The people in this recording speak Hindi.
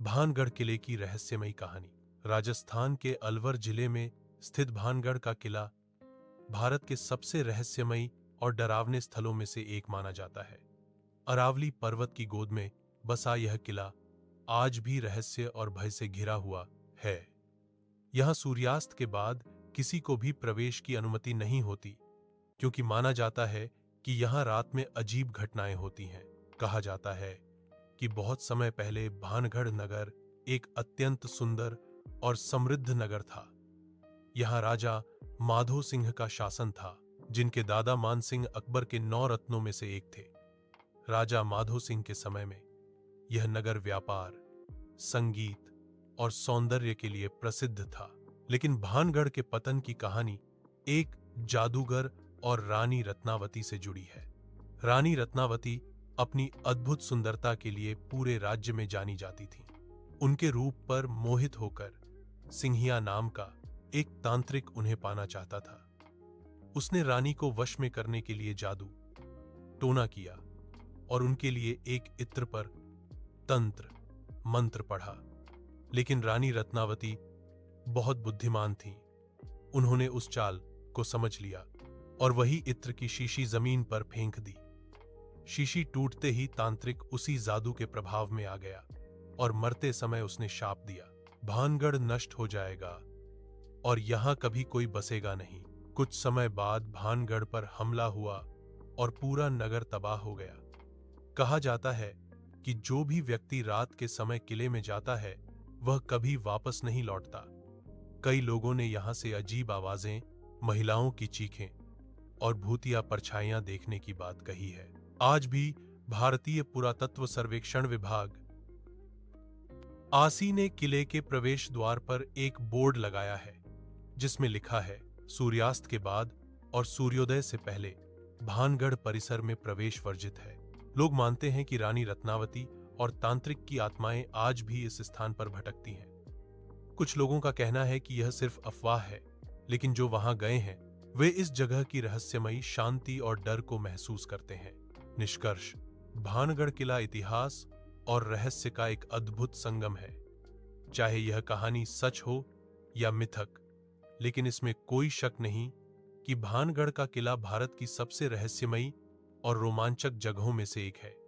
भानगढ़ किले की रहस्यमयी कहानी। राजस्थान के अलवर जिले में स्थित भानगढ़ का किला भारत के सबसे रहस्यमयी और डरावने स्थलों में से एक माना जाता है। अरावली पर्वत की गोद में बसा यह किला आज भी रहस्य और भय से घिरा हुआ है। यहां सूर्यास्त के बाद किसी को भी प्रवेश की अनुमति नहीं होती, क्योंकि माना जाता है कि यहां रात में अजीब घटनाएं होती हैं। कहा जाता है कि बहुत समय पहले भानगढ़ नगर एक अत्यंत सुंदर और समृद्ध नगर था। यहां राजा माधो सिंह का शासन था, जिनके दादा मान सिंह अकबर के 9 रत्नों में से एक थे। राजा माधो सिंह के समय में यह नगर व्यापार, संगीत और सौंदर्य के लिए प्रसिद्ध था। लेकिन भानगढ़ के पतन की कहानी एक जादूगर और रानी रत्नावती से जुड़ी है। रानी रत्नावती अपनी अद्भुत सुंदरता के लिए पूरे राज्य में जानी जाती थी। उनके रूप पर मोहित होकर सिंहिया नाम का एक तांत्रिक उन्हें पाना चाहता था। उसने रानी को वश में करने के लिए जादू टोना किया और उनके लिए एक इत्र पर तंत्र मंत्र पढ़ा। लेकिन रानी रत्नावती बहुत बुद्धिमान थी। उन्होंने उस चाल को समझ लिया और वही इत्र की शीशी जमीन पर फेंक दी। शीशी टूटते ही तांत्रिक उसी जादू के प्रभाव में आ गया और मरते समय उसने शाप दिया, भानगढ़ नष्ट हो जाएगा और यहां कभी कोई बसेगा नहीं। कुछ समय बाद भानगढ़ पर हमला हुआ और पूरा नगर तबाह हो गया। कहा जाता है कि जो भी व्यक्ति रात के समय किले में जाता है वह कभी वापस नहीं लौटता। कई लोगों ने यहां से अजीब आवाजें, महिलाओं की चीखें और भूतिया परछाइयां देखने की बात कही है। आज भी भारतीय पुरातत्व सर्वेक्षण विभाग आसी ने किले के प्रवेश द्वार पर एक बोर्ड लगाया है, जिसमें लिखा है, सूर्यास्त के बाद और सूर्योदय से पहले भानगढ़ परिसर में प्रवेश वर्जित है। लोग मानते हैं कि रानी रत्नावती और तांत्रिक की आत्माएं आज भी इस स्थान पर भटकती हैं। कुछ लोगों का कहना है कि यह सिर्फ अफवाह है, लेकिन जो वहां गए हैं वे इस जगह की रहस्यमयी शांति और डर को महसूस करते हैं। निष्कर्ष, भानगढ़ किला इतिहास और रहस्य का एक अद्भुत संगम है। चाहे यह कहानी सच हो या मिथक, लेकिन इसमें कोई शक नहीं कि भानगढ़ का किला भारत की सबसे रहस्यमयी और रोमांचक जगहों में से एक है।